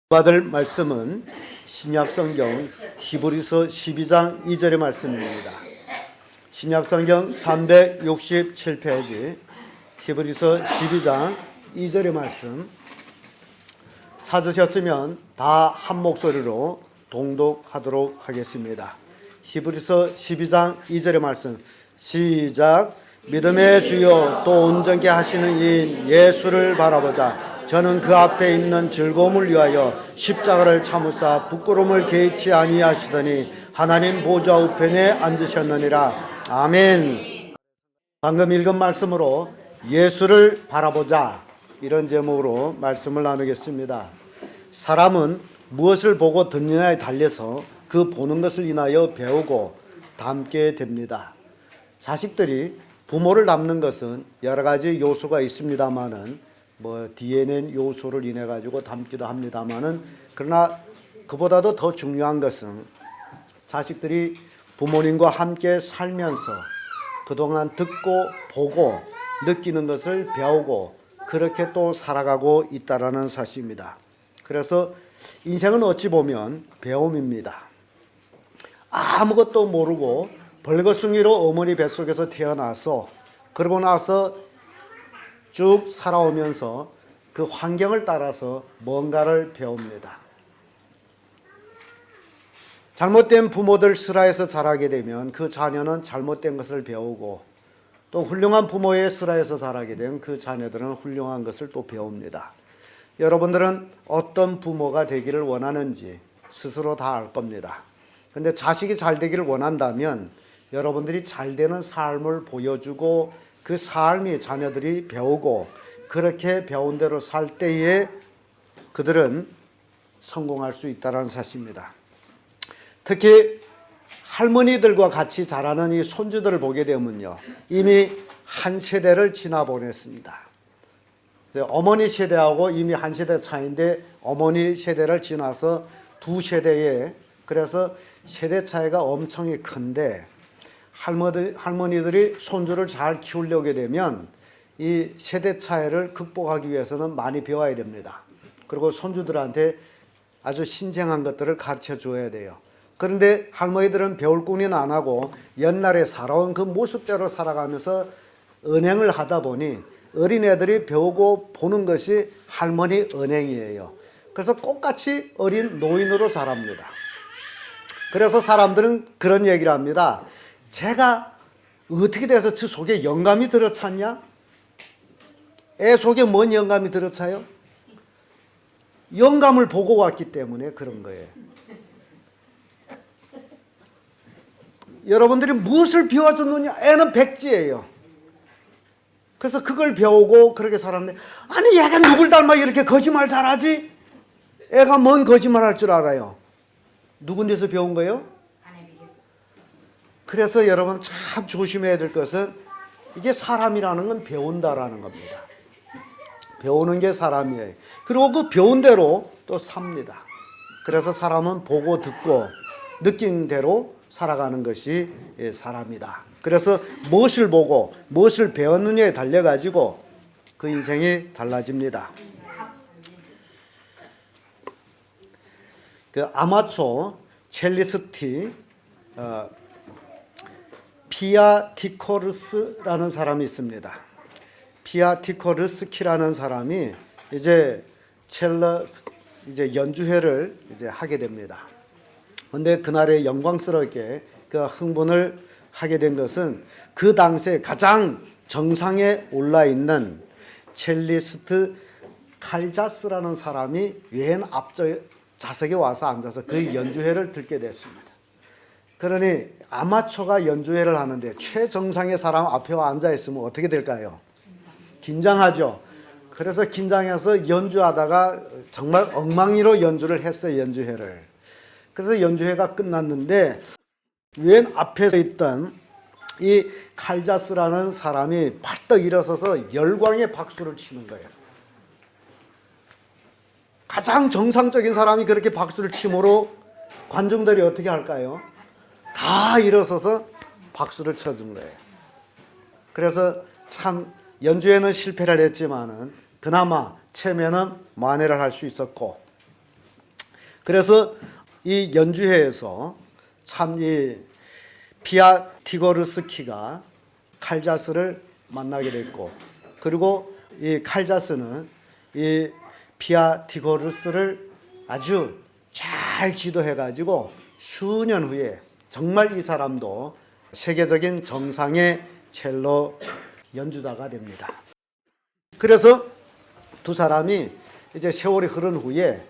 받을 말씀은 신약성경 히브리서 12장 2절의 말씀입니다. 신약성경 367페이지 히브리서 12장 2절의 말씀 찾으셨으면 다 한 목소리로 동독하도록 하겠습니다. 히브리서 12장 2절의 말씀 시작. 믿음의 주여 또 온전케 하시는 이인 예수를 바라보자. 저는 그 앞에 있는 즐거움을 위하여 십자가를 참으사 부끄러움을 개의치 아니하시더니 하나님 보좌 우편에 앉으셨느니라. 아멘. 방금 읽은 말씀으로 예수를 바라보자, 이런 제목으로 말씀을 나누겠습니다. 사람은 무엇을 보고 듣느냐에 달려서 그 보는 것을 인하여 배우고 닮게 됩니다. 자식들이 부모를 닮는 것은 여러 가지 요소가 있습니다만은 DNA 요소를 인해 가지고 닮기도 합니다만은, 그러나 그보다도 더 중요한 것은 자식들이 부모님과 함께 살면서 그동안 듣고 보고 느끼는 것을 배우고 그렇게 또 살아가고 있다라는 사실입니다. 그래서 인생은 어찌 보면 배움입니다. 아무것도 모르고 벌거숭이로 어머니 뱃속에서 태어나서 그러고 나서 쭉 살아오면서 그 환경을 따라서 뭔가를 배웁니다. 잘못된 부모들 슬하에서 자라게 되면 그 자녀는 잘못된 것을 배우고, 또 훌륭한 부모의 슬하에서 자라게 되면 그 자녀들은 훌륭한 것을 또 배웁니다. 여러분들은 어떤 부모가 되기를 원하는지 스스로 다 알 겁니다. 그런데 자식이 잘 되기를 원한다면 여러분들이 잘 되는 삶을 보여주고 그 삶이 자녀들이 배우고 그렇게 배운 대로 살 때에 그들은 성공할 수 있다는 사실입니다. 특히 할머니들과 같이 자라는 이 손주들을 보게 되면요, 이미 한 세대를 지나 보냈습니다. 어머니 세대하고 이미 한 세대 차이인데 어머니 세대를 지나서 두 세대에, 그래서 세대 차이가 엄청 큰데 할머니들이 손주를 잘 키우려게 되면 이 세대 차이를 극복하기 위해서는 많이 배워야 됩니다. 그리고 손주들한테 아주 신중한 것들을 가르쳐 줘야 돼요. 그런데 할머니들은 배울 꾼은 안 하고 옛날에 살아온 그 모습대로 살아가면서 은행을 하다 보니 어린애들이 배우고 보는 것이 할머니 은행이에요. 그래서 똑같이 어린 노인으로 자랍니다. 그래서 사람들은 그런 얘기를 합니다. 제가 어떻게 돼서 저 속에 영감이 들어찼냐? 애 속에 뭔 영감이 들어차요? 영감을 보고 왔기 때문에 그런 거예요. 여러분들이 무엇을 배워줬느냐? 애는 백지예요. 그래서 그걸 배우고 그렇게 살았는데, 아니 얘가 누굴 닮아 이렇게 거짓말 잘하지? 애가 뭔 거짓말 할 줄 알아요? 누군 데서 배운 거예요? 그래서 여러분 참 조심해야 될 것은, 이게 사람이라는 건 배운다라는 겁니다. 배우는 게 사람이에요. 그리고 그 배운 대로 또 삽니다. 그래서 사람은 보고 듣고 느낀 대로 살아가는 것이 사람이다. 그래서 무엇을 보고 무엇을 배웠느냐에 달려가지고 그 인생이 달라집니다. 그 아마추어 첼리스트 피아티코르스라는 사람이 있습니다. 피아티코르스키라는 사람이 이제 연주회를 하게 됩니다. 그런데 그날에 영광스럽게 그 흥분을 하게 된 것은 그 당시에 가장 정상에 올라 있는 첼리스트 칼자스라는 사람이 맨 좌석에 와서 앉아서 그 연주회를 듣게 됐습니다. 그러니 아마추어가 연주회를 하는데 최정상의 사람 앞에 앉아 있으면 어떻게 될까요? 긴장하죠. 그래서 긴장해서 연주하다가 정말 엉망이로 연주를 했어요, 연주회를. 그래서 연주회가 끝났는데 맨 앞에 있던 이 칼자스라는 사람이 벌떡 일어서서 열광의 박수를 치는 거예요. 가장 정상적인 사람이 그렇게 박수를 치므로 관중들이 어떻게 할까요? 다 일어서서 박수를 쳐준 거예요. 그래서 참 연주에는 실패를 했지만은 그나마 체면은 만회를 할 수 있었고, 그래서 이 연주회에서 참 이 피아티고르스키가 칼자스를 만나게 됐고, 그리고 이 칼자스는 이 피아티고르스를 아주 잘 지도해가지고 수년 후에 정말 이 사람도 세계적인 정상의 첼로 연주자가 됩니다. 그래서 두 사람이 이제 세월이 흐른 후에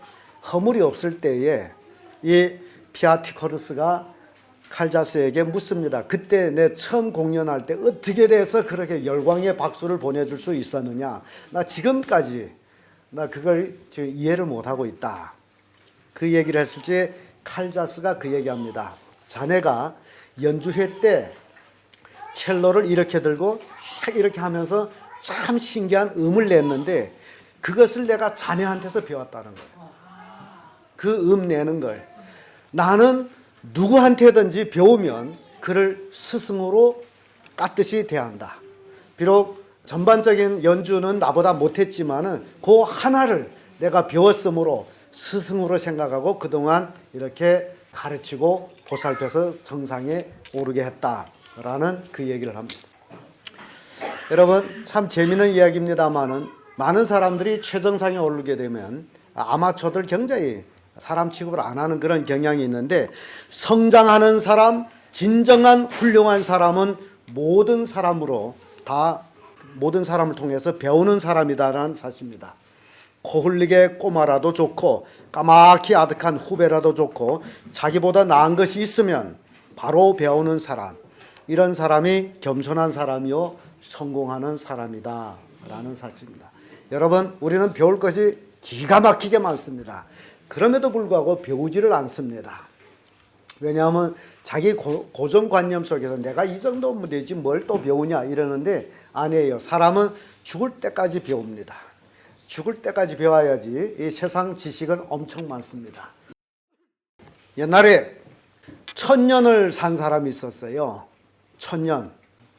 허물이 없을 때에 이 피아티고르스가 칼자스에게 묻습니다. 그때 내 처음 공연할 때 어떻게 돼서 그렇게 열광의 박수를 보내줄 수 있었느냐. 나 지금까지 나 그걸 지금 이해를 못하고 있다. 그 얘기를 했을 때 칼자스가 그 얘기합니다. 자네가 연주회 때 첼로를 이렇게 들고 이렇게 하면서 참 신기한 음을 냈는데 그것을 내가 자네한테서 배웠다는 거예요. 그 음 내는 걸. 나는 누구한테든지 배우면 그를 스승으로 깍듯이 대한다. 비록 전반적인 연주는 나보다 못했지만은 그 하나를 내가 배웠으므로 스승으로 생각하고 그동안 이렇게 가르치고 보살펴서 정상에 오르게 했다라는 그 얘기를 합니다. 여러분 참 재미있는 이야기입니다만은 많은 사람들이 최정상에 오르게 되면 아마추어들 굉장히 사람 취급을 안 하는 그런 경향이 있는데, 성장하는 사람, 진정한 훌륭한 사람은 모든 사람을 통해서 배우는 사람이다라는 사실입니다. 코 흘리게 꼬마라도 좋고 까맣게 아득한 후배라도 좋고 자기보다 나은 것이 있으면 바로 배우는 사람, 이런 사람이 겸손한 사람이요 성공하는 사람이다 라는 사실입니다. 여러분 우리는 배울 것이 기가 막히게 많습니다. 그럼에도 불구하고 배우지를 않습니다. 왜냐하면 자기 고정관념 속에서 내가 이 정도면 되지 뭘 또 배우냐 이러는데 아니에요. 사람은 죽을 때까지 배웁니다. 죽을 때까지 배워야지. 이 세상 지식은 엄청 많습니다. 옛날에 1000년을 산 사람이 있었어요. 1000년.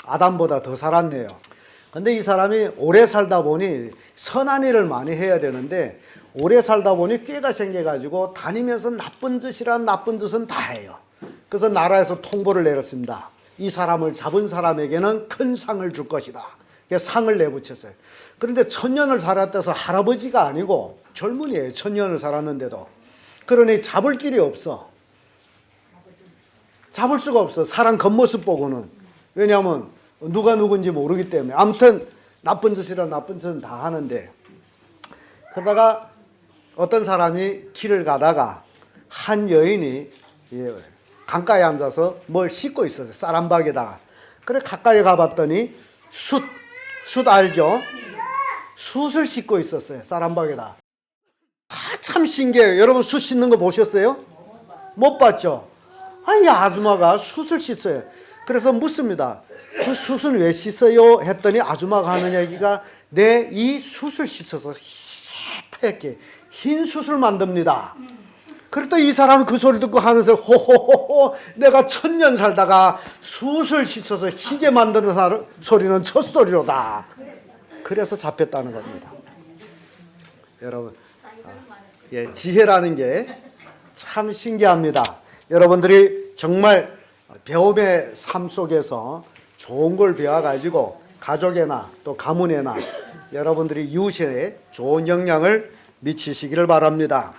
아담보다 더 살았네요. 근데 이 사람이 오래 살다 보니 선한 일을 많이 해야 되는데 오래 살다 보니 꾀가 생겨가지고 다니면서 나쁜 짓이란 나쁜 짓은 다 해요. 그래서 나라에서 통보를 내렸습니다. 이 사람을 잡은 사람에게는 큰 상을 줄 것이다. 그래서 상을 내붙였어요. 그런데 1000년을 살았다서 할아버지가 아니고 젊은이에요. 1000년을 살았는데도. 그러니 잡을 길이 없어. 잡을 수가 없어. 사람 겉모습 보고는. 왜냐하면 누가 누군지 모르기 때문에. 아무튼 나쁜 짓이란 나쁜 짓은 다 하는데, 그러다가 어떤 사람이 길을 가다가 한 여인이 강가에 앉아서 뭘 씻고 있었어요. 쌀한박에다가. 그래 가까이 가봤더니 숯 알죠? 숯을 씻고 있었어요. 쌀한박에다. 참 신기해요. 여러분 숯 씻는 거 보셨어요? 못 봤죠? 아니 아줌마가 숯을 씻어요. 그래서 묻습니다. 그 숯은 왜 씻어요? 했더니 아줌마가 하는 얘기가 내 이 숯을 씻어서 새하얗게 흰 숯을 만듭니다. 그랬더니 이 사람은 그 소리 듣고 하면서 호호호호 내가 1000년 살다가 숯을 씻어서 희게 만드는 소리는 첫소리로다. 그래서 잡혔다는 겁니다. 여러분 지혜라는 게 참 신기합니다. 여러분들이 정말 배움의 삶 속에서 좋은 걸 배워가지고 가족에나 또 가문에나 여러분들이 이웃에 좋은 영향을 미치시기를 바랍니다.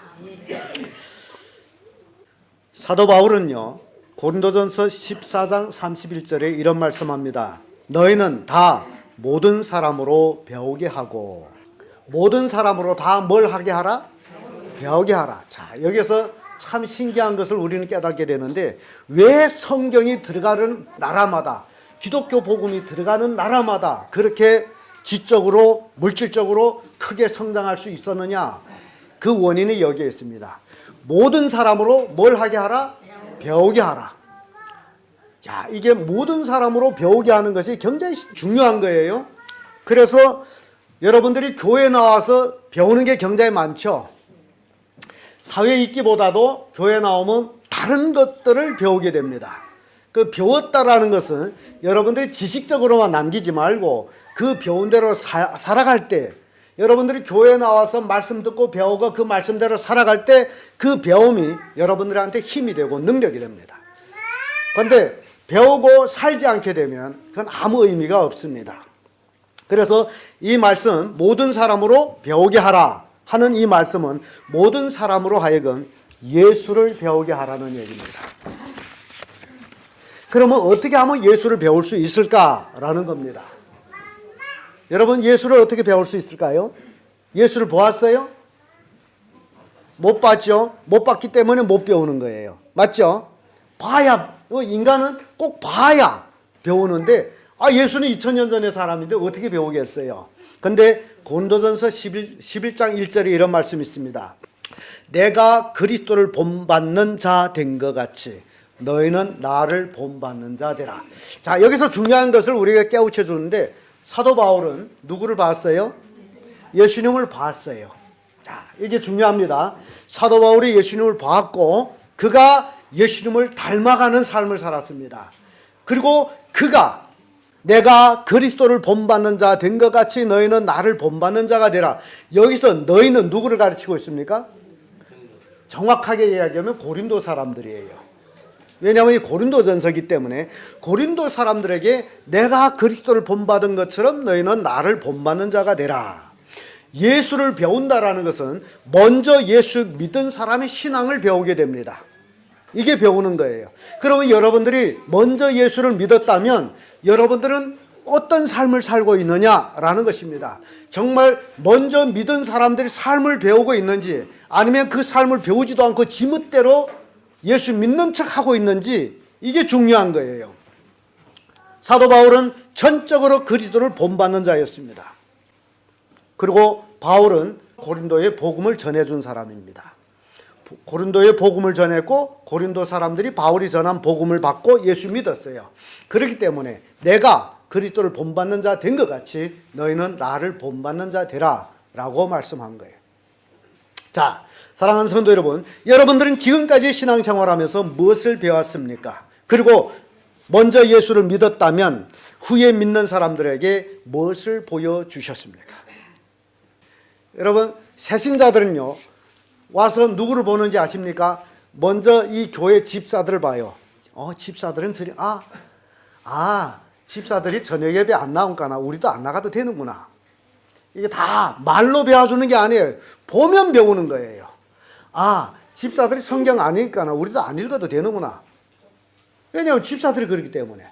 사도 바울은요 고린도전서 14장 31절에 이런 말씀합니다. 너희는 다 모든 사람으로 배우게 하고. 모든 사람으로 다 뭘 하게 하라? 배우게 하라. 자, 여기서 참 신기한 것을 우리는 깨닫게 되는데, 왜 성경이 들어가는 나라마다, 기독교 복음이 들어가는 나라마다 그렇게 지적으로 물질적으로 크게 성장할 수 있었느냐? 그 원인이 여기에 있습니다. 모든 사람으로 뭘 하게 하라? 배우게 하라. 자, 이게 모든 사람으로 배우게 하는 것이 굉장히 중요한 거예요. 그래서 여러분들이 교회에 나와서 배우는 게 굉장히 많죠. 사회에 있기보다도 교회에 나오면 다른 것들을 배우게 됩니다. 그 배웠다라는 것은 여러분들이 지식적으로만 남기지 말고 그 배운 대로 살아갈 때 여러분들이 교회에 나와서 말씀 듣고 배우고 그 말씀대로 살아갈 때 그 배움이 여러분들한테 힘이 되고 능력이 됩니다. 그런데 배우고 살지 않게 되면 그건 아무 의미가 없습니다. 그래서 이 말씀 모든 사람으로 배우게 하라 하는 이 말씀은 모든 사람으로 하여금 예수를 배우게 하라는 얘기입니다. 그러면 어떻게 하면 예수를 배울 수 있을까라는 겁니다. 여러분, 예수를 어떻게 배울 수 있을까요? 예수를 보았어요? 못 봤죠? 못 봤기 때문에 못 배우는 거예요. 맞죠? 봐야, 인간은 꼭 봐야 배우는데, 예수는 2000년 전의 사람인데 어떻게 배우겠어요? 근데 고린도전서 11장 1절에 이런 말씀이 있습니다. 내가 그리스도를 본받는 자 된 것 같이 너희는 나를 본받는 자 되라. 자, 여기서 중요한 것을 우리가 깨우쳐 주는데, 사도 바울은 누구를 봤어요? 예수님을 봤어요. 자, 이게 중요합니다. 사도 바울이 예수님을 봤고 그가 예수님을 닮아가는 삶을 살았습니다. 그리고 그가 내가 그리스도를 본받는 자 된 것 같이 너희는 나를 본받는 자가 되라. 여기서 너희는 누구를 가르치고 있습니까? 정확하게 이야기하면 고린도 사람들이에요. 왜냐하면 이 고린도 전서이기 때문에 고린도 사람들에게 내가 그리스도를 본받은 것처럼 너희는 나를 본받는 자가 되라. 예수를 배운다라는 것은 먼저 예수 믿은 사람의 신앙을 배우게 됩니다. 이게 배우는 거예요. 그러면 여러분들이 먼저 예수를 믿었다면 여러분들은 어떤 삶을 살고 있느냐라는 것입니다. 정말 먼저 믿은 사람들이 삶을 배우고 있는지 아니면 그 삶을 배우지도 않고 지멋대로 예수 믿는 척 하고 있는지 이게 중요한 거예요. 사도 바울은 전적으로 그리스도를 본받는 자였습니다. 그리고 바울은 고린도에 복음을 전해준 사람입니다. 고린도에 복음을 전했고 고린도 사람들이 바울이 전한 복음을 받고 예수 믿었어요. 그렇기 때문에 내가 그리스도를 본받는 자 된 것 같이 너희는 나를 본받는 자 되라 라고 말씀한 거예요. 자, 사랑하는 성도 여러분, 여러분들은 지금까지 신앙생활하면서 무엇을 배웠습니까? 그리고 먼저 예수를 믿었다면 후에 믿는 사람들에게 무엇을 보여주셨습니까? 여러분, 새신자들은요 와서 누구를 보는지 아십니까? 먼저 이 교회 집사들을 봐요. 집사들은 집사들이 저녁 예배 안 나온까나 우리도 안 나가도 되는구나. 이게 다 말로 배워주는 게 아니에요. 보면 배우는 거예요. 집사들이 성경 안 읽거나 우리도 안 읽어도 되는구나. 왜냐하면 집사들이 그렇기 때문에.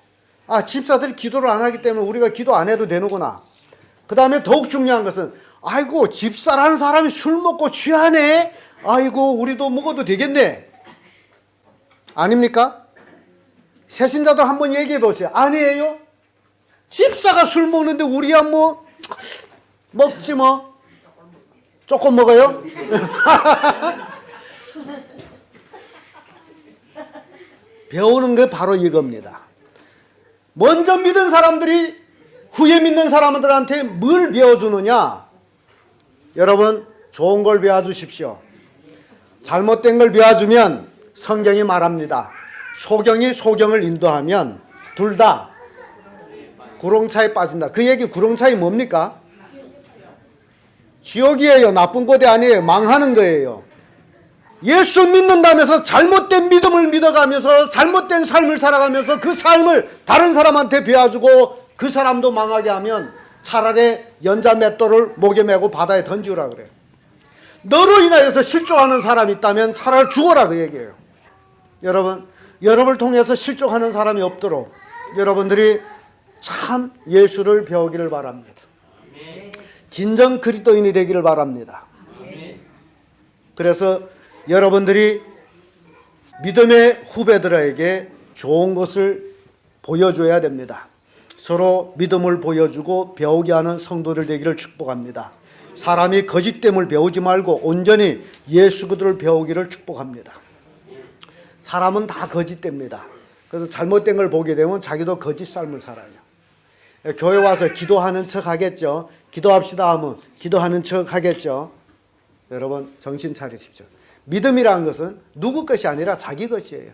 집사들이 기도를 안 하기 때문에 우리가 기도 안 해도 되는구나. 그 다음에 더욱 중요한 것은 아이고 집사라는 사람이 술 먹고 취하네. 아이고 우리도 먹어도 되겠네. 아닙니까? 새신자들 한번 얘기해 보세요. 아니에요? 집사가 술 먹는데 우리야 먹지 뭐. 조금 먹어요? 배우는 게 바로 이겁니다. 먼저 믿은 사람들이 후에 믿는 사람들한테 뭘 배워주느냐? 여러분, 좋은 걸 배워주십시오. 잘못된 걸 배워주면 성경이 말합니다. 소경이 소경을 인도하면 둘 다 구렁차에 빠진다. 그 얘기 구렁차이 뭡니까? 지옥이에요. 나쁜 곳이 아니에요. 망하는 거예요. 예수 믿는다면서 잘못된 믿음을 믿어가면서 잘못된 삶을 살아가면서 그 삶을 다른 사람한테 배워주고 그 사람도 망하게 하면 차라리 연자 맷돌을 목에 메고 바다에 던지라 그래요. 너로 인하여서 실족하는 사람이 있다면 차라리 죽어라 그 얘기예요. 여러분을 통해서 실족하는 사람이 없도록 여러분들이 참 예수를 배우기를 바랍니다. 진정 그리스도인이 되기를 바랍니다. 그래서 여러분들이 믿음의 후배들에게 좋은 것을 보여줘야 됩니다. 서로 믿음을 보여주고 배우게 하는 성도들 되기를 축복합니다. 사람이 거짓됨을 배우지 말고 온전히 예수 그리스도를 배우기를 축복합니다. 사람은 다 거짓됩니다. 그래서 잘못된 걸 보게 되면 자기도 거짓 삶을 살아요. 교회 와서 기도하는 척 하겠죠. 기도합시다 하면 기도하는 척 하겠죠. 여러분 정신 차리십시오. 믿음이라는 것은 누구 것이 아니라 자기 것이에요.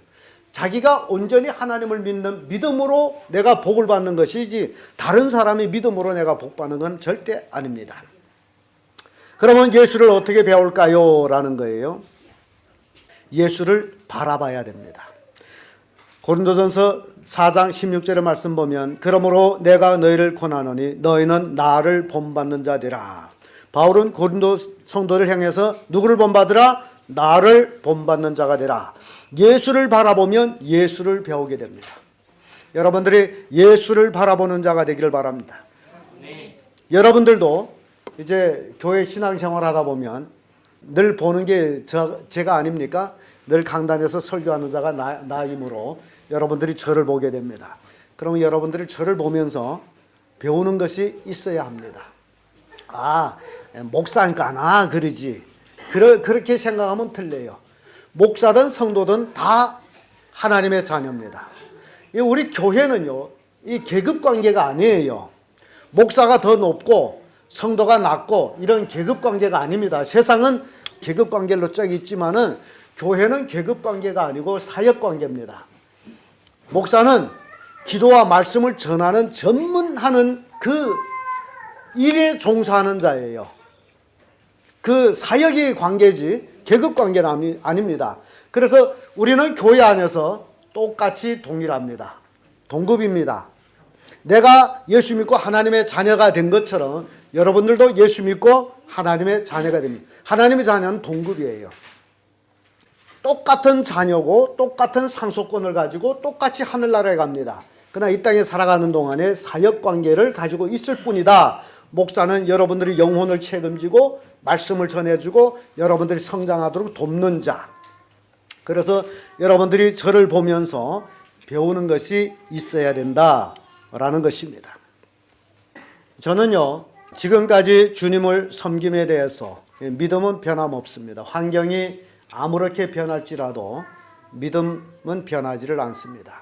자기가 온전히 하나님을 믿는 믿음으로 내가 복을 받는 것이지 다른 사람이 믿음으로 내가 복 받는 건 절대 아닙니다. 그러면 예수를 어떻게 배울까요? 라는 거예요. 예수를 바라봐야 됩니다. 고린도전서 4장 16절의 말씀 보면 그러므로 내가 너희를 권하노니 너희는 나를 본받는 자들아. 바울은 고린도 성도를 향해서 누구를 본받으라? 나를 본받는 자가 되라. 예수를 바라보면 예수를 배우게 됩니다. 여러분들이 예수를 바라보는 자가 되기를 바랍니다. 여러분들도 이제 교회 신앙생활 하다 보면 늘 보는 게 제가 아닙니까? 늘 강단에서 설교하는 자가 나이므로 여러분들이 저를 보게 됩니다. 그러면 여러분들이 저를 보면서 배우는 것이 있어야 합니다. 아, 목사니까 그러지. 그렇게 생각하면 틀려요. 목사든 성도든 다 하나님의 자녀입니다. 우리 교회는요, 이 계급 관계가 아니에요. 목사가 더 높고 성도가 낮고 이런 계급 관계가 아닙니다. 세상은 계급 관계로 쫙 있지만은 교회는 계급 관계가 아니고 사역 관계입니다. 목사는 기도와 말씀을 전하는 전문하는 그 일에 종사하는 자예요. 그 사역의 관계지 계급 관계는 아닙니다. 그래서 우리는 교회 안에서 똑같이 동일합니다. 동급입니다. 내가 예수 믿고 하나님의 자녀가 된 것처럼 여러분들도 예수 믿고 하나님의 자녀가 됩니다. 하나님의 자녀는 동급이에요. 똑같은 자녀고 똑같은 상속권을 가지고 똑같이 하늘나라에 갑니다. 그러나 이 땅에 살아가는 동안에 사역관계를 가지고 있을 뿐이다. 목사는 여러분들이 영혼을 책임지고 말씀을 전해주고 여러분들이 성장하도록 돕는 자. 그래서 여러분들이 저를 보면서 배우는 것이 있어야 된다라는 것입니다. 저는요, 지금까지 주님을 섬김에 대해서 믿음은 변함없습니다. 환경이 아무렇게 변할지라도 믿음은 변하지를 않습니다.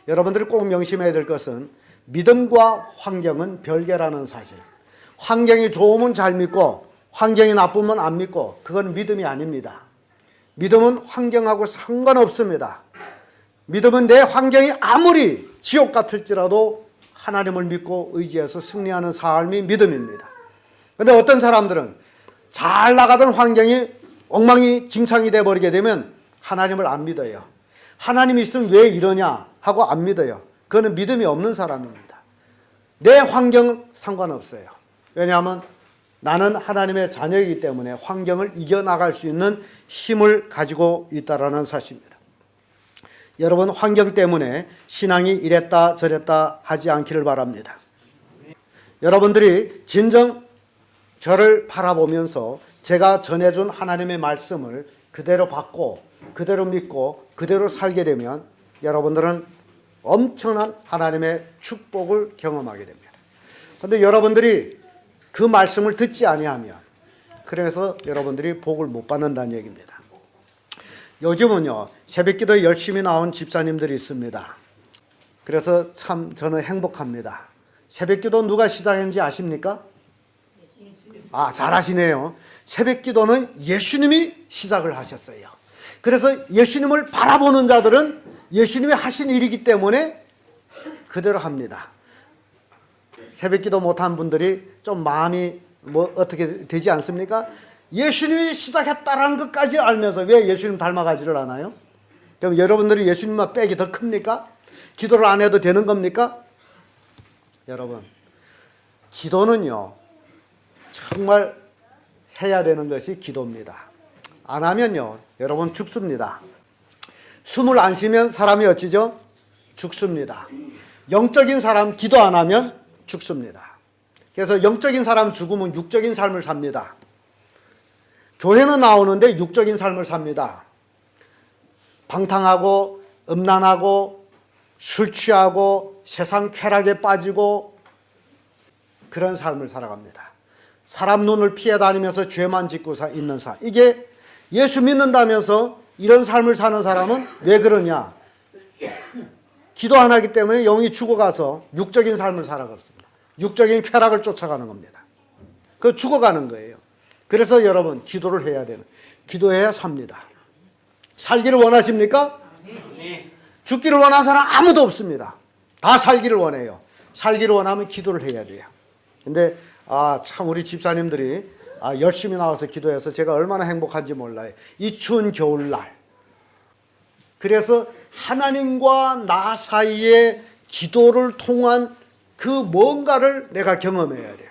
여러분들이 꼭 명심해야 될 것은 믿음과 환경은 별개라는 사실. 환경이 좋으면 잘 믿고 환경이 나쁘면 안 믿고 그건 믿음이 아닙니다. 믿음은 환경하고 상관없습니다. 믿음은 내 환경이 아무리 지옥 같을지라도 하나님을 믿고 의지해서 승리하는 삶이 믿음입니다. 그런데 어떤 사람들은 잘 나가던 환경이 엉망진창이 돼버리게 되면 하나님을 안 믿어요. 하나님이 있으면 왜 이러냐 하고 안 믿어요. 그거는 믿음이 없는 사람입니다. 내 환경은 상관없어요. 왜냐하면 나는 하나님의 자녀이기 때문에 환경을 이겨나갈 수 있는 힘을 가지고 있다는 사실입니다. 여러분, 환경 때문에 신앙이 이랬다 저랬다 하지 않기를 바랍니다. 여러분들이 진정 저를 바라보면서 제가 전해준 하나님의 말씀을 그대로 받고 그대로 믿고 그대로 살게 되면 여러분들은 엄청난 하나님의 축복을 경험하게 됩니다. 그런데 여러분들이 그 말씀을 듣지 아니하면 그래서 여러분들이 복을 못 받는다는 얘기입니다. 요즘은요, 새벽기도에 열심히 나온 집사님들이 있습니다. 그래서 참 저는 행복합니다. 새벽기도 누가 시작했는지 아십니까? 잘하시네요. 새벽기도는 예수님이 시작을 하셨어요. 그래서 예수님을 바라보는 자들은 예수님이 하신 일이기 때문에 그대로 합니다. 새벽기도 못한 분들이 좀 마음이 어떻게 되지 않습니까? 예수님이 시작했다라는 것까지 알면서 왜 예수님 닮아가지를 않아요? 그럼 여러분들이 예수님만 빼기 더 큽니까? 기도를 안 해도 되는 겁니까? 여러분, 기도는요, 정말 해야 되는 것이 기도입니다. 안 하면요, 여러분 죽습니다. 숨을 안 쉬면 사람이 어찌죠? 죽습니다. 영적인 사람 기도 안 하면 죽습니다. 그래서 영적인 사람 죽으면 육적인 삶을 삽니다. 교회는 나오는데 육적인 삶을 삽니다. 방탕하고 음란하고 술 취하고 세상 쾌락에 빠지고 그런 삶을 살아갑니다. 사람 눈을 피해 다니면서 죄만 짓고 있는 삶. 이게 예수 믿는다면서 이런 삶을 사는 사람은 왜 그러냐? 기도 안 하기 때문에 영이 죽어가서 육적인 삶을 살아갔습니다. 육적인 쾌락을 쫓아가는 겁니다. 그 죽어가는 거예요. 그래서 여러분 기도를 해야 되는, 기도해야 삽니다. 살기를 원하십니까? 죽기를 원하는 사람 아무도 없습니다. 다 살기를 원해요. 살기를 원하면 기도를 해야 돼요. 근데 참 우리 집사님들이 열심히 나와서 기도해서 제가 얼마나 행복한지 몰라요. 이 추운 겨울날. 그래서 하나님과 나 사이에 기도를 통한 그 뭔가를 내가 경험해야 돼요.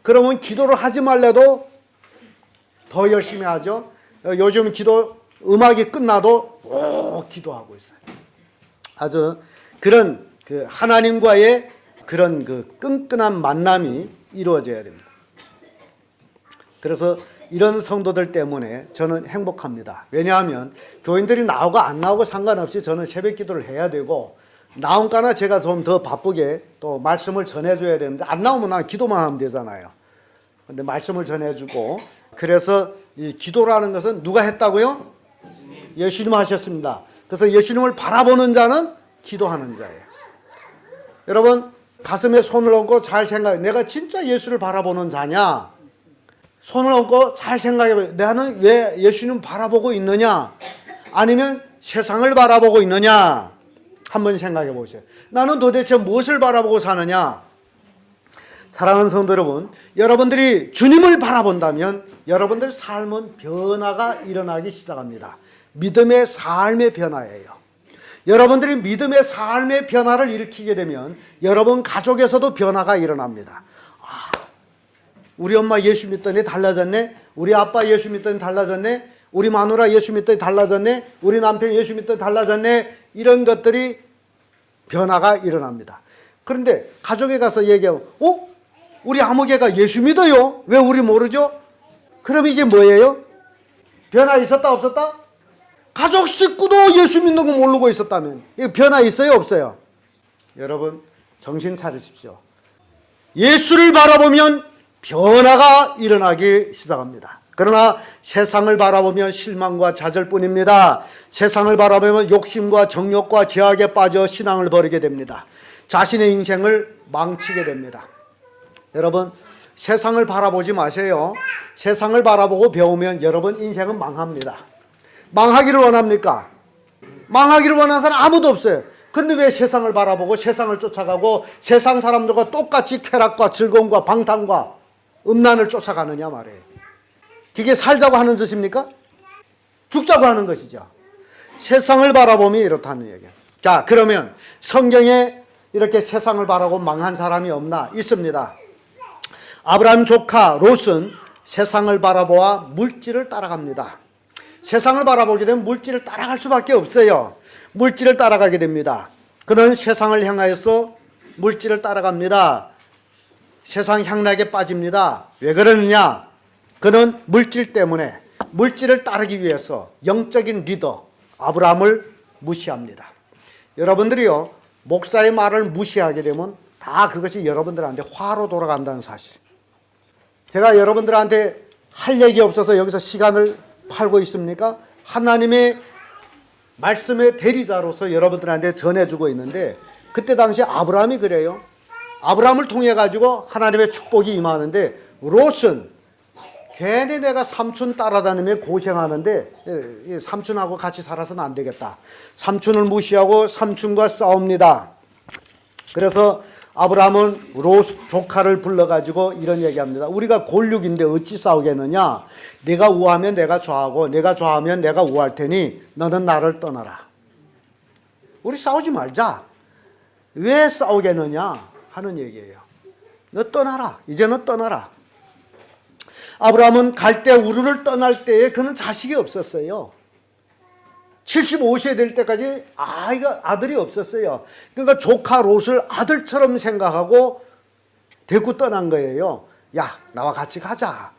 그러면 기도를 하지 말래도 더 열심히 하죠. 요즘 기도 음악이 끝나도 기도하고 있어요. 아주 그런 그 하나님과의 그런 그 끈끈한 만남이 이루어져야 됩니다. 그래서 이런 성도들 때문에 저는 행복합니다. 왜냐하면 교인들이 나오고 안 나오고 상관없이 저는 새벽 기도를 해야 되고, 나온가나 제가 좀 더 바쁘게 또 말씀을 전해줘야 되는데, 안 나오면 난 기도만 하면 되잖아요. 근데 말씀을 전해주고, 그래서 이 기도라는 것은 누가 했다고요? 예수님 하셨습니다. 그래서 예수님을 바라보는 자는 기도하는 자예요. 여러분, 가슴에 손을 얹고 잘 생각해. 내가 진짜 예수를 바라보는 자냐? 손을 얹고 잘 생각해봐요. 나는 왜 예수님 바라보고 있느냐? 아니면 세상을 바라보고 있느냐? 한번 생각해 보세요. 나는 도대체 무엇을 바라보고 사느냐? 사랑하는 성도 여러분, 여러분들이 주님을 바라본다면 여러분들 삶은 변화가 일어나기 시작합니다. 믿음의 삶의 변화예요. 여러분들이 믿음의 삶의 변화를 일으키게 되면 여러분 가족에서도 변화가 일어납니다. 우리 엄마 예수 믿더니 달라졌네. 우리 아빠 예수 믿더니 달라졌네. 우리 마누라 예수 믿더니 달라졌네. 우리 남편 예수 믿더니 달라졌네. 이런 것들이 변화가 일어납니다. 그런데 가족에 가서 얘기하면 우리 아무개가 예수 믿어요. 왜 우리 모르죠? 그럼 이게 뭐예요? 변화 있었다 없었다? 가족 식구도 예수 믿는 거 모르고 있었다면 이거 변화 있어요 없어요? 여러분 정신 차리십시오. 예수를 바라보면 변화가 일어나기 시작합니다. 그러나 세상을 바라보면 실망과 좌절뿐입니다. 세상을 바라보면 욕심과 정욕과 죄악에 빠져 신앙을 버리게 됩니다. 자신의 인생을 망치게 됩니다. 여러분 세상을 바라보지 마세요. 세상을 바라보고 배우면 여러분 인생은 망합니다. 망하기를 원합니까? 망하기를 원하는 사람 아무도 없어요. 근데 왜 세상을 바라보고 세상을 쫓아가고 세상 사람들과 똑같이 쾌락과 즐거움과 방탕과 음란을 쫓아가느냐 말이에요. 그게 살자고 하는 짓입니까? 죽자고 하는 것이죠. 세상을 바라보면 이렇다는 얘기예요. 자, 그러면 성경에 이렇게 세상을 바라보고 망한 사람이 없나? 있습니다. 아브라함 조카 롯은 세상을 바라보아 물질을 따라갑니다. 세상을 바라보게 되면 물질을 따라갈 수밖에 없어요. 물질을 따라가게 됩니다. 그는 세상을 향하여서 물질을 따라갑니다. 세상 향락에 빠집니다. 왜 그러느냐? 그는 물질 때문에 물질을 따르기 위해서 영적인 리더 아브라함을 무시합니다. 여러분들이요 목사의 말을 무시하게 되면 다 그것이 여러분들한테 화로 돌아간다는 사실. 제가 여러분들한테 할 얘기 없어서 여기서 시간을 팔고 있습니까? 하나님의 말씀의 대리자로서 여러분들한테 전해주고 있는데, 그때 당시 아브라함이 그래요. 아브라함을 통해 가지고 하나님의 축복이 임하는데, 롯은 괜히 내가 삼촌 따라다니며 고생하는데 삼촌하고 같이 살아서는 안 되겠다. 삼촌을 무시하고 삼촌과 싸웁니다. 그래서 아브라함은 롯 조카를 불러가지고 이런 얘기합니다. 우리가 골육인데 어찌 싸우겠느냐? 내가 우하면 내가 좌하고 내가 좌하면 내가 우할 테니 너는 나를 떠나라. 우리 싸우지 말자. 왜 싸우겠느냐 하는 얘기예요. 너 떠나라. 이제는 떠나라. 아브라함은 갈대 우르를 떠날 때에 그는 자식이 없었어요. 75세 될 때까지 아들이 없었어요. 그러니까 조카 롯을 아들처럼 생각하고 데리고 떠난 거예요. 야, 나와 같이 가자.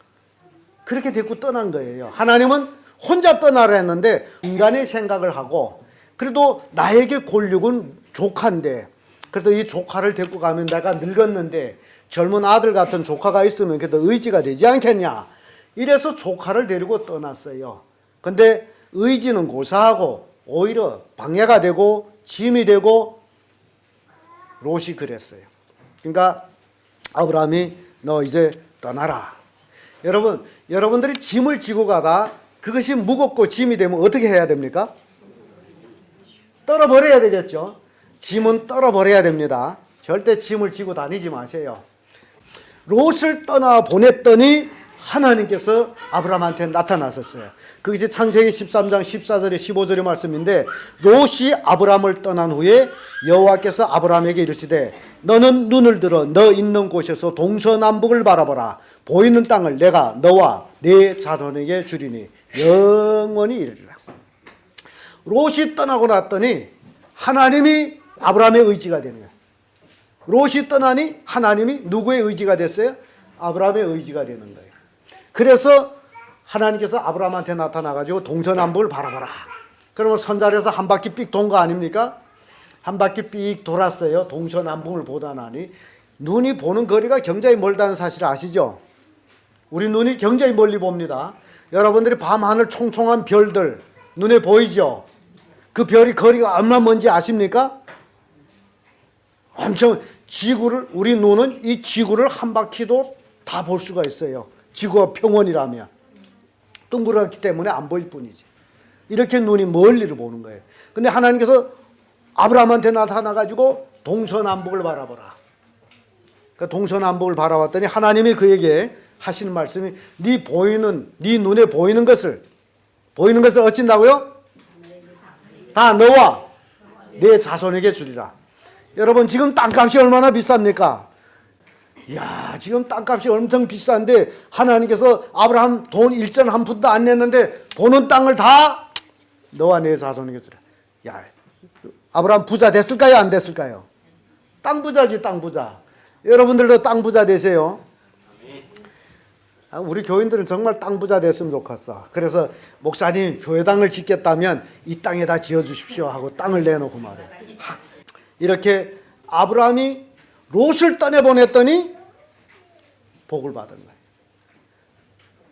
그렇게 데리고 떠난 거예요. 하나님은 혼자 떠나라 했는데 인간의 생각을 하고, 그래도 나에게 골육은 조카인데, 그래도 이 조카를 데리고 가면 내가 늙었는데 젊은 아들 같은 조카가 있으면 그래도 의지가 되지 않겠냐. 이래서 조카를 데리고 떠났어요. 근데 의지는 고사하고 오히려 방해가 되고 짐이 되고 롯이 그랬어요. 그러니까 아브라함이 너 이제 떠나라. 여러분들이 짐을 지고 가다 그것이 무겁고 짐이 되면 어떻게 해야 됩니까? 떨어버려야 되겠죠. 짐은 떨어버려야 됩니다. 절대 짐을 지고 다니지 마세요. 롯을 떠나 보냈더니 하나님께서 아브라함한테 나타나셨어요. 그것이 창세기 13장 14절에 15절의 말씀인데, 롯이 아브라함을 떠난 후에 여호와께서 아브라함에게 이르시되 너는 눈을 들어 너 있는 곳에서 동서남북을 바라보라. 보이는 땅을 내가 너와 네 자손에게 주리니 영원히 이르리라. 롯이 떠나고 났더니 하나님이 아브라함의 의지가 되는 거예요. 롯이 떠나니 하나님이 누구의 의지가 됐어요? 아브라함의 의지가 되는 거예요. 그래서 하나님께서 아브라함한테 나타나가지고 동서남북을 바라봐라. 그러면 선자에서 한 바퀴 삑 돈 거 아닙니까? 한 바퀴 삑 돌았어요. 동서남북을 보다 나니 눈이 보는 거리가 굉장히 멀다는 사실 아시죠? 우리 눈이 굉장히 멀리 봅니다. 여러분들이 밤하늘 총총한 별들 눈에 보이죠? 그 별이 거리가 얼마나 먼지 아십니까? 엄청 지구를, 우리 눈은 이 지구를 한 바퀴도 다 볼 수가 있어요. 지구가 평원이라면. 둥그렇기 때문에 안 보일 뿐이지. 이렇게 눈이 멀리를 보는 거예요. 근데 하나님께서 아브라함한테 나타나가지고 동서남북을 바라보라. 그 동서남북을 바라봤더니 하나님이 그에게 하시는 말씀이 네 눈에 보이는 것을 어쩐다고요? 다 너와 내 자손에게 주리라. 여러분 지금 땅값이 얼마나 비쌉니까? 이야, 지금 땅값이 엄청 비싼데 하나님께서 아브라함 돈 일전 한 푼도 안 냈는데 보는 땅을 다 너와 내 자손에게 주라. 야, 아브라함 부자 됐을까요? 안 됐을까요? 땅 부자지, 땅 부자. 여러분들도 땅 부자 되세요. 우리 교인들은 정말 땅 부자 됐으면 좋겠어. 그래서 목사님 교회당을 짓겠다면 이 땅에다 지어주십시오 하고 땅을 내놓고 말해. 이렇게 아브라함이 롯을 떠내보냈더니 복을 받은 거예요.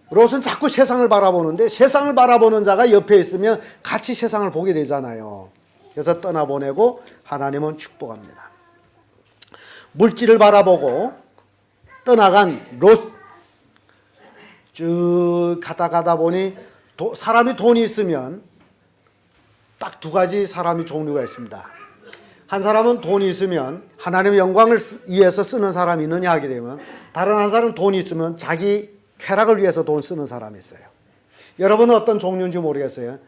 롯은 자꾸 세상을 바라보는데 세상을 바라보는 자가 옆에 있으면 같이 세상을 보게 되잖아요. 그래서 떠나보내고 하나님은 축복합니다. 물질을 바라보고 떠나간 롯 쭉 가다 보니 사람이 돈이 있으면 딱 두 가지 사람이 종류가 있습니다. 한 사람은 돈이 있으면 하나님의 영광을 위해서 쓰는 사람이 있느냐 하게 되면, 다른 한 사람은 돈이 있으면 자기 쾌락을 위해서 돈 쓰는 사람이 있어요. 여러분은 어떤 종류인지 모르겠어요.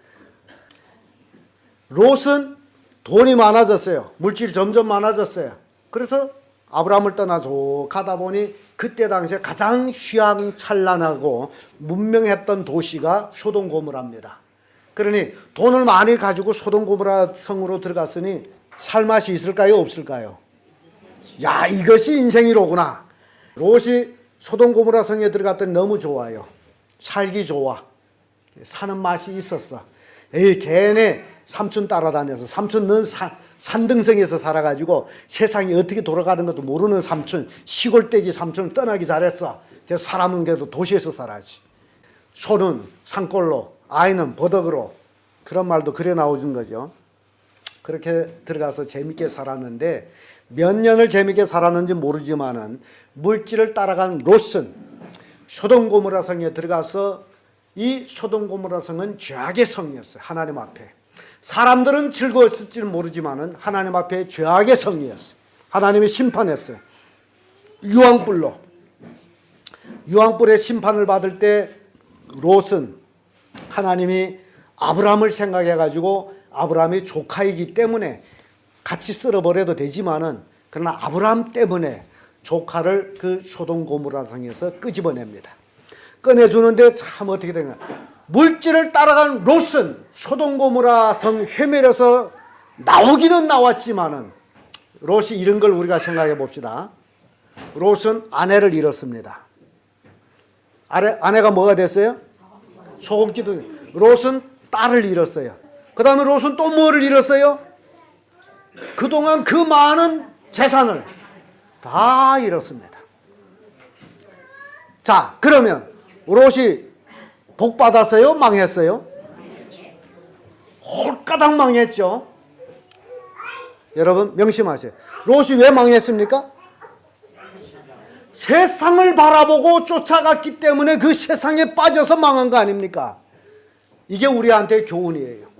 롯은 돈이 많아졌어요. 물질이 점점 많아졌어요. 그래서 아브라함을 떠나서 가다 보니 그때 당시에 가장 휘황찬란하고 문명했던 도시가 소돔 고모라입니다. 그러니 돈을 많이 가지고 소돔 고모라 성으로 들어갔으니 살 맛이 있을까요? 없을까요? 야, 이것이 인생이로구나. 롯이 소돔 고모라 성에 들어갔더니 너무 좋아요. 살기 좋아. 사는 맛이 있었어. 에이, 걔네 삼촌 따라다녀서, 삼촌은 산등성에서 살아가지고 세상이 어떻게 돌아가는 것도 모르는 삼촌, 시골떼기 삼촌을 떠나기 잘했어. 그래서 사람은 그래도 도시에서 살아야지. 소는 산골로, 아이는 버덕으로. 그런 말도 그래 나오는 거죠. 그렇게 들어가서 재밌게 살았는데 몇 년을 재밌게 살았는지 모르지만은 물질을 따라간 롯은 소돔 고모라 성에 들어가서, 이 소돔 고모라 성은 죄악의 성이었어요. 하나님 앞에. 사람들은 즐거웠을지는 모르지만은 하나님 앞에 죄악의 성이었어요. 하나님이 심판했어요. 유황불의 심판을 받을 때 롯은 하나님이 아브라함을 생각해가지고, 아브라함이 조카이기 때문에 같이 쓸어버려도 되지만은, 그러나 아브라함 때문에 조카를 그 소돔 고모라 성에서 끄집어냅니다. 꺼내주는데 참 어떻게 되냐. 물질을 따라간 롯은 소돔 고모라 성 회멸에서 나오기는 나왔지만은, 롯이 잃은 걸 우리가 생각해 봅시다. 롯은 아내를 잃었습니다. 아내가 뭐가 됐어요? 소금기둥. 롯은 딸을 잃었어요. 그 다음에 롯은 또 뭐를 잃었어요? 그동안 그 많은 재산을 다 잃었습니다. 자, 그러면 롯이 복 받았어요? 망했어요? 홀가닥 망했죠. 여러분 명심하세요. 롯이 왜 망했습니까? 세상을 바라보고 쫓아갔기 때문에 그 세상에 빠져서 망한 거 아닙니까? 이게 우리한테 교훈이에요.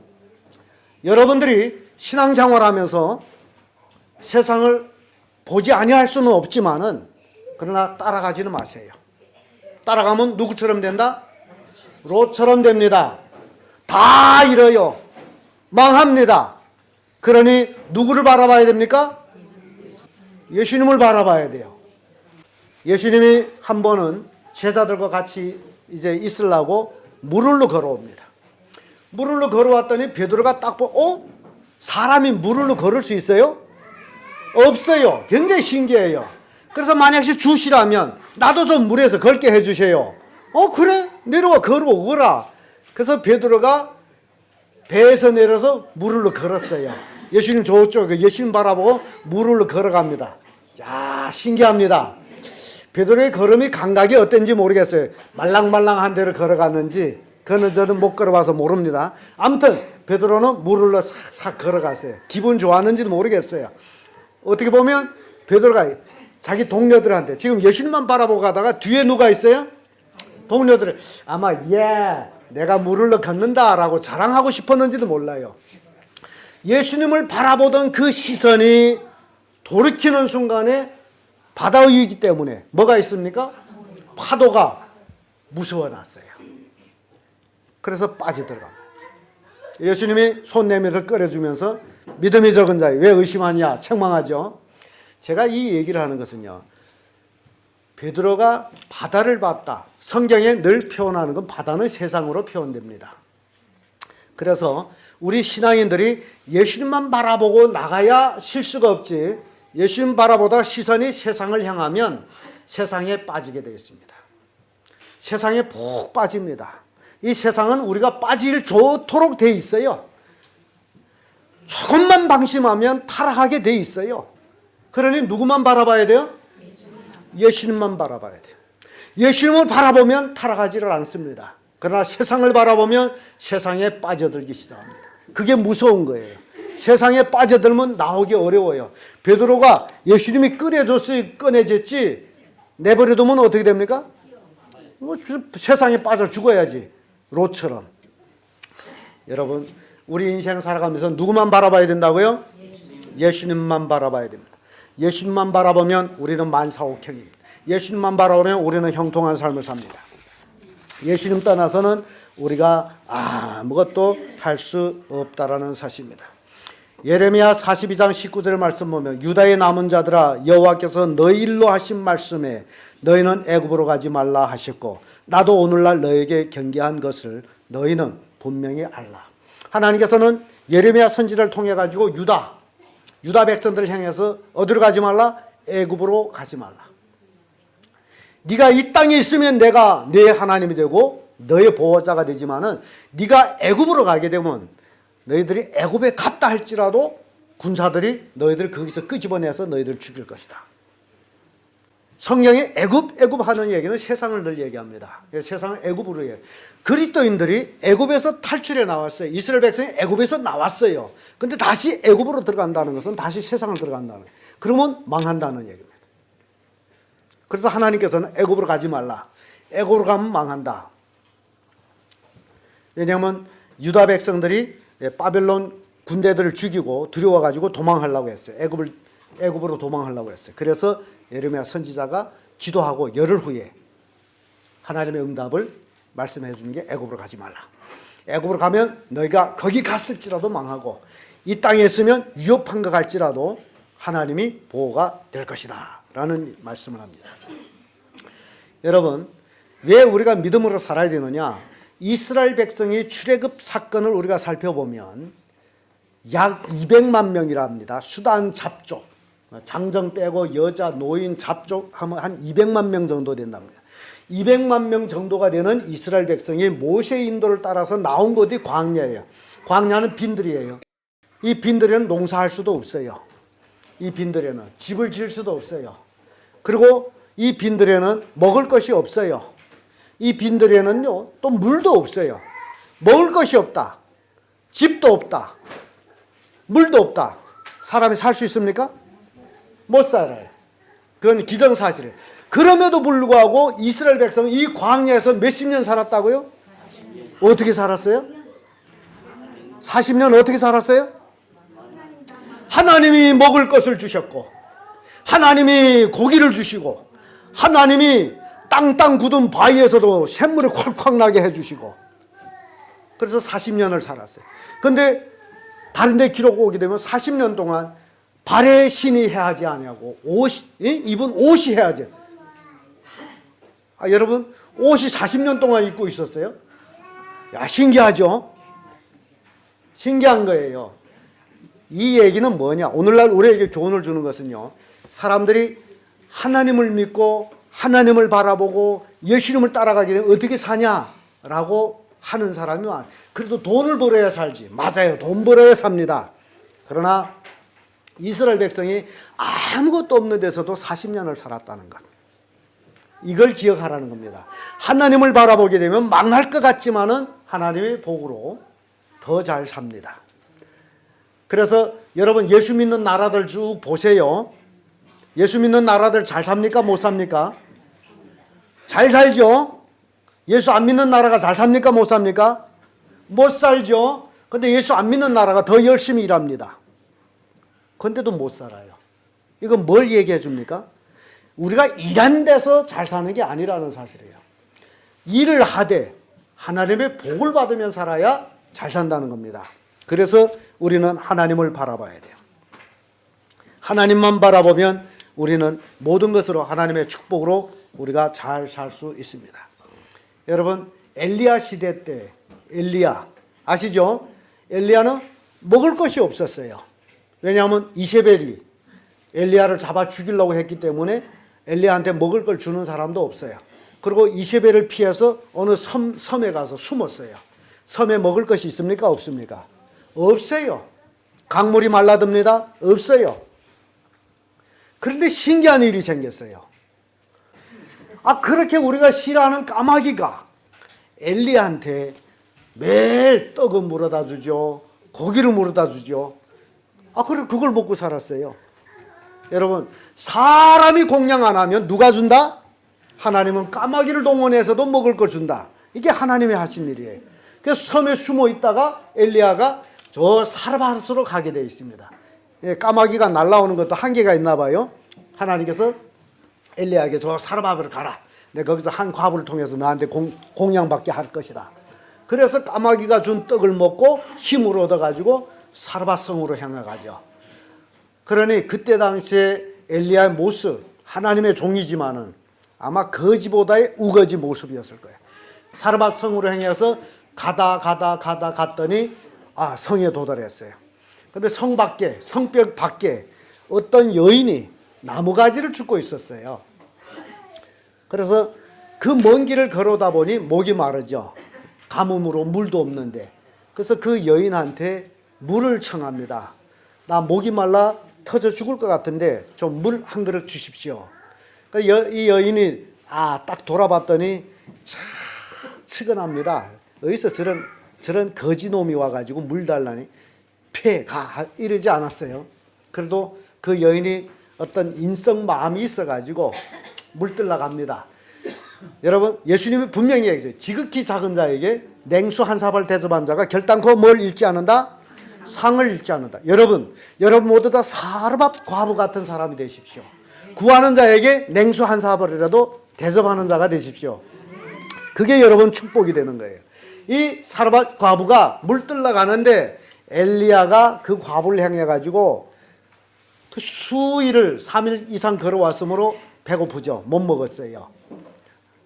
여러분들이 신앙생활하면서 세상을 보지 아니할 수는 없지만은, 그러나 따라가지는 마세요. 따라가면 누구처럼 된다? 롯처럼 됩니다. 다 잃어요. 망합니다. 그러니 누구를 바라봐야 됩니까? 예수님을 바라봐야 돼요. 예수님이 한 번은 제자들과 같이 이제 있으려고 물을로 걸어옵니다. 물을로 걸어왔더니 베드로가 딱 보고 사람이 물을로 걸을 수 있어요? 없어요. 굉장히 신기해요. 그래서 만약에 주시라면 나도 좀 물에서 걸게 해주세요. 그래? 내려와 걸어오거라. 그래서 베드로가 배에서 내려서 물을로 걸었어요. 예수님 저쪽에 예수님 바라보고 물을로 걸어갑니다. 자, 신기합니다. 베드로의 걸음이 감각이 어땠는지 모르겠어요. 말랑말랑한 데를 걸어갔는지 그는 저는 못 걸어봐서 모릅니다. 아무튼 베드로는 물을로 싹싹 걸어갔어요. 기분 좋았는지도 모르겠어요. 어떻게 보면 베드로가 자기 동료들한테 지금 예수님만 바라보고 가다가 뒤에 누가 있어요? 동료들을 아마 내가 물을 걷는다라고 자랑하고 싶었는지도 몰라요. 예수님을 바라보던 그 시선이 돌이키는 순간에 바다이기 때문에 뭐가 있습니까? 파도가 무서워졌어요. 그래서 빠져들어갑니다. 예수님이 손 내밀어 끌어주면서 믿음이 적은 자여 왜 의심하냐 책망하죠. 제가 이 얘기를 하는 것은요, 베드로가 바다를 봤다. 성경에 늘 표현하는 건 바다는 세상으로 표현됩니다. 그래서 우리 신앙인들이 예수님만 바라보고 나가야 실수가 없지, 예수님 바라보다 시선이 세상을 향하면 세상에 빠지게 되어 있습니다. 세상에 푹 빠집니다. 이 세상은 우리가 빠질 좋도록 되어 있어요. 조금만 방심하면 타락하게 되어 있어요. 그러니 누구만 바라봐야 돼요? 예수님만 바라봐야 돼요. 예수님을 바라보면 타락하지를 않습니다. 그러나 세상을 바라보면 세상에 빠져들기 시작합니다. 그게 무서운 거예요. 세상에 빠져들면 나오기 어려워요. 베드로가 예수님이 꺼내졌지 내버려두면 어떻게 됩니까? 세상에 빠져 죽어야지. 롯처럼. 여러분, 우리 인생 살아가면서 누구만 바라봐야 된다고요? 예수님만 바라봐야 됩니다. 예수님만 바라보면 우리는 만사옥행입니다. 예수님만 바라보면 우리는 형통한 삶을 삽니다. 예수님 떠나서는 우리가 아무것도 할 수 없다라는 사실입니다. 예레미야 42장 19절 말씀 보면 유다의 남은 자들아 여호와께서 너희 일로 하신 말씀에 너희는 애굽으로 가지 말라 하셨고 나도 오늘날 너에게 경계한 것을 너희는 분명히 알라. 하나님께서는 예레미야 선지자를 통해 가지고 유다 백성들을 향해서 어디로 가지 말라? 애굽으로 가지 말라. 네가 이 땅에 있으면 내가 네 하나님이 되고 너의 보호자가 되지만은 네가 애굽으로 가게 되면 너희들이 애굽에 갔다 할지라도 군사들이 너희들 거기서 끄집어내서 너희들 죽일 것이다. 성경에 애굽 하는 얘기는 세상을 늘 얘기합니다. 세상은 애굽으로 해요. 그리스도인들이 애굽에서 탈출해 나왔어요. 이스라엘 백성이 애굽에서 나왔어요. 근데 다시 애굽으로 들어간다는 것은 다시 세상을 들어간다는 거예요. 그러면 망한다는 얘기입니다. 그래서 하나님께서는 애굽으로 가지 말라. 애굽으로 가면 망한다. 왜냐하면 유다 백성들이 바벨론 군대들을 죽이고 두려워가지고 도망하려고 했어요. 애굽으로 도망하려고 했어요. 그래서 예레미야 선지자가 기도하고 열흘 후에 하나님의 응답을 말씀해 주는 게 애굽으로 가지 말라. 애굽으로 가면 너희가 거기 갔을지라도 망하고 이 땅에 있으면 위협한 것 같지라도 하나님이 보호가 될 것이다 라는 말씀을 합니다. 여러분, 왜 우리가 믿음으로 살아야 되느냐? 이스라엘 백성의 출애굽 사건을 우리가 살펴보면 약 200만 명이라 합니다. 수단 잡족, 장정 빼고 여자, 노인, 잡족 하면 한 200만 명 정도 된답니다. 200만 명 정도가 되는 이스라엘 백성이 모세의 인도를 따라서 나온 곳이 광야예요. 광야는 빈들이에요. 이 빈들에는 농사할 수도 없어요. 이 빈들에는 집을 지을 수도 없어요. 그리고 이 빈들에는 먹을 것이 없어요. 이 빈들에는요, 또 물도 없어요. 먹을 것이 없다. 집도 없다. 물도 없다. 사람이 살 수 있습니까? 못 살아요. 그건 기정사실이에요. 그럼에도 불구하고 이스라엘 백성은 이 광야에서 몇십 년 살았다고요? 어떻게 살았어요? 40년 어떻게 살았어요? 하나님이 먹을 것을 주셨고, 하나님이 고기를 주시고, 하나님이 땅땅 굳은 바위에서도 샘물이 콸콸 나게 해주시고, 그래서 40년을 살았어요. 근데 다른 데 기록 오게 되면 40년 동안 발에 신이 해하지 아니하고 이분 옷이 해하지. 여러분 옷이 40년 동안 입고 있었어요? 야, 신기하죠? 신기한 거예요. 이 얘기는 뭐냐? 오늘날 우리에게 교훈을 주는 것은요, 사람들이 하나님을 믿고 하나님을 바라보고 예수님을 따라가게 되면 어떻게 사냐라고 하는 사람이 많아요. 그래도 돈을 벌어야 살지. 맞아요. 돈 벌어야 삽니다. 그러나 이스라엘 백성이 아무것도 없는 데서도 40년을 살았다는 것, 이걸 기억하라는 겁니다. 하나님을 바라보게 되면 망할 것 같지만은 하나님의 복으로 더 잘 삽니다. 그래서 여러분 예수 믿는 나라들 쭉 보세요. 예수 믿는 나라들 잘 삽니까? 못 삽니까? 잘 살죠? 예수 안 믿는 나라가 잘 삽니까? 못 삽니까? 못 살죠? 근데 예수 안 믿는 나라가 더 열심히 일합니다. 근데도 못 살아요. 이건 뭘 얘기해 줍니까? 우리가 일한 데서 잘 사는 게 아니라는 사실이에요. 일을 하되 하나님의 복을 받으며 살아야 잘 산다는 겁니다. 그래서 우리는 하나님을 바라봐야 돼요. 하나님만 바라보면 우리는 모든 것으로 하나님의 축복으로 우리가 잘 살 수 있습니다. 여러분 엘리야 시대 때 엘리야 아시죠? 엘리야는 먹을 것이 없었어요. 왜냐하면 이세벨이 엘리야를 잡아 죽이려고 했기 때문에 엘리야한테 먹을 걸 주는 사람도 없어요. 그리고 이세벨을 피해서 어느 섬에 가서 숨었어요. 섬에 먹을 것이 있습니까? 없습니까? 없어요. 강물이 말라듭니다. 없어요. 그런데 신기한 일이 생겼어요. 그렇게 우리가 싫어하는 까마귀가 엘리야한테 매일 떡을 물어다 주죠. 고기를 물어다 주죠. 그래 그걸 먹고 살았어요. 여러분 사람이 공양 안 하면 누가 준다? 하나님은 까마귀를 동원해서도 먹을 걸 준다. 이게 하나님의 하신 일이에요. 그래서 섬에 숨어 있다가 엘리야가 저 사르밧으로 가게 되어 있습니다. 까마귀가 날아오는 것도 한계가 있나 봐요. 하나님께서 엘리야에게 저 사르밧으로 가라. 내가 거기서 한 과부를 통해서 너한테 공양받게 할 것이다. 그래서 까마귀가 준 떡을 먹고 힘을 얻어가지고 사르밧 성으로 향해 가죠. 그러니 그때 당시에 엘리야의 모습, 하나님의 종이지만은 아마 거지보다의 우거지 모습이었을 거예요. 사르밧 성으로 향해서 갔더니 성에 도달했어요. 근데 성벽 밖에 어떤 여인이 나무가지를 줍고 있었어요. 그래서 그 먼 길을 걸어다 보니 목이 마르죠. 가뭄으로 물도 없는데. 그래서 그 여인한테 물을 청합니다. 나 목이 말라 터져 죽을 것 같은데 좀 물 한 그릇 주십시오. 이 여인이 딱 돌아봤더니 참 측은합니다. 어디서 저런 거지놈이 와가지고 물 달라니 가 이러지 않았어요. 그래도 그 여인이 어떤 인성 마음이 있어가지고 물들러 갑니다. 여러분 예수님이 분명히 얘기했어요. 지극히 작은 자에게 냉수 한 사발 대접한 자가 결단코 뭘 잃지 않는다? 상을 잃지 않는다. 여러분 모두 다 사르밧 과부 같은 사람이 되십시오. 구하는 자에게 냉수 한 사발이라도 대접하는 자가 되십시오. 그게 여러분 축복이 되는 거예요. 이 사르밧 과부가 물들러 가는데 엘리야가 그 과부를 향해 가지고 그 수일을 3일 이상 걸어왔으므로 배고프죠. 못 먹었어요.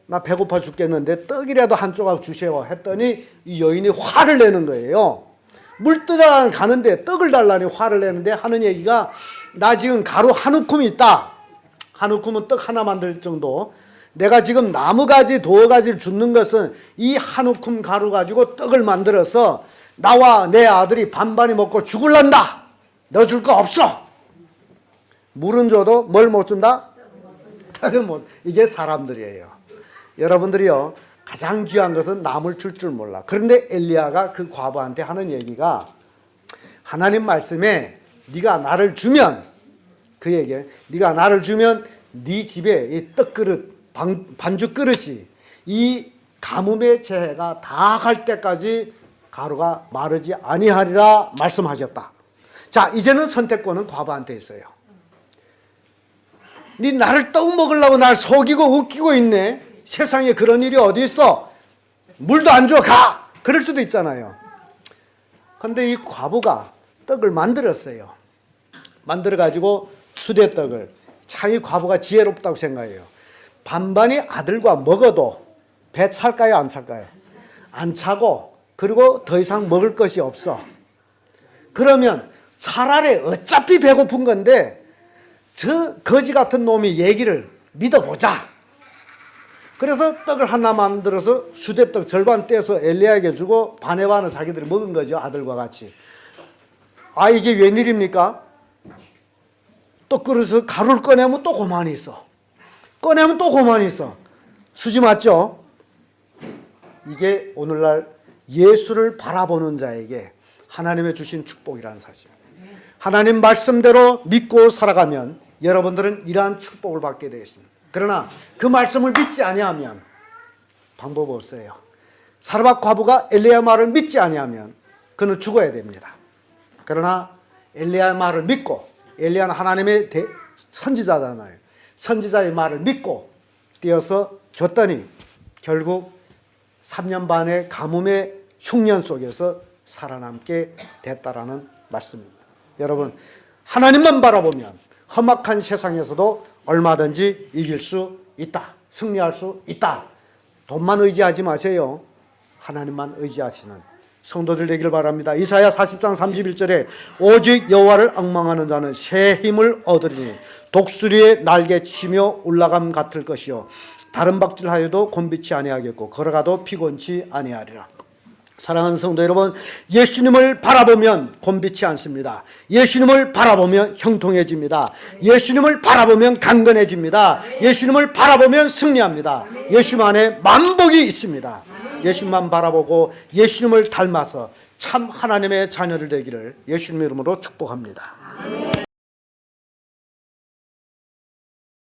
나 배고파 죽겠는데 떡이라도 한 조각 주세요 했더니 이 여인이 화를 내는 거예요. 물들어 가는데 떡을 달라니 화를 내는데 하는 얘기가 나 지금 가루 한 움큼이 있다. 한 움큼은 떡 하나 만들 정도. 내가 지금 나무가지 도어가지를 줍는 것은 이 한 움큼 가루 가지고 떡을 만들어서 나와 내 아들이 반반이 먹고 죽을란다. 너 줄 거 없어. 물은 줘도 뭘 못 준다? 떡을 못. 이게 사람들이에요. 여러분들이요 가장 귀한 것은 남을 줄 줄 몰라. 그런데 엘리야가 그 과부한테 하는 얘기가 하나님 말씀에 네가 나를 주면 그 얘기에 네가 나를 주면 네 집에 이 떡그릇 반죽 그릇이 이 가뭄의 재해가 다 갈 때까지 가루가 마르지 아니하리라 말씀하셨다. 자 이제는 선택권은 과부한테 있어요. 네 나를 떡 먹으려고 날 속이고 웃기고 있네. 세상에 그런 일이 어디 있어? 물도 안 줘, 가! 그럴 수도 있잖아요. 근데 이 과부가 떡을 만들었어요. 만들어가지고 수대떡을. 참 이 과부가 지혜롭다고 생각해요. 반반이 아들과 먹어도 배 찰까요, 안 찰까요? 안 차고, 그리고 더 이상 먹을 것이 없어. 그러면 차라리 어차피 배고픈 건데 저 거지 같은 놈이 얘기를 믿어보자. 그래서 떡을 하나 만들어서 수대떡 절반 떼서 엘리야에게 주고 반의 반을 자기들이 먹은 거죠. 아들과 같이. 아, 이게 웬일입니까? 떡그릇에서 가루를 꺼내면 또 고만이 있어. 꺼내면 또 고만이 있어. 수지 맞죠? 이게 오늘날 예수를 바라보는 자에게 하나님의 주신 축복이라는 사실입니다. 하나님 말씀대로 믿고 살아가면 여러분들은 이러한 축복을 받게 되겠습니다. 그러나 그 말씀을 믿지 아니하면 방법 없어요. 사르밧 과부가 엘리야 말을 믿지 아니하면 그는 죽어야 됩니다. 그러나 엘리야 말을 믿고, 엘리야는 하나님의 선지자잖아요. 선지자의 말을 믿고 뛰어서 줬더니 결국 3년 반의 가뭄의 흉년 속에서 살아남게 됐다라는 말씀입니다. 여러분, 하나님만 바라보면 험악한 세상에서도 얼마든지 이길 수 있다. 승리할 수 있다. 돈만 의지하지 마세요. 하나님만 의지하시는 성도들 되기를 바랍니다. 이사야 40장 31절에 오직 여호와를 앙망하는 자는 새 힘을 얻으리니 독수리의 날개 치며 올라감 같을 것이요 다른 박질하여도 곤비치 아니하겠고 걸어가도 피곤치 아니하리라. 사랑하는 성도 여러분, 예수님을 바라보면 곤비치 않습니다. 예수님을 바라보면 형통해집니다. 예수님을 바라보면 강건해집니다. 예수님을 바라보면 승리합니다. 예수님 안에 만복이 있습니다. 예수님만 바라보고 예수님을 닮아서 참 하나님의 자녀를 되기를 예수님의 이름으로 축복합니다.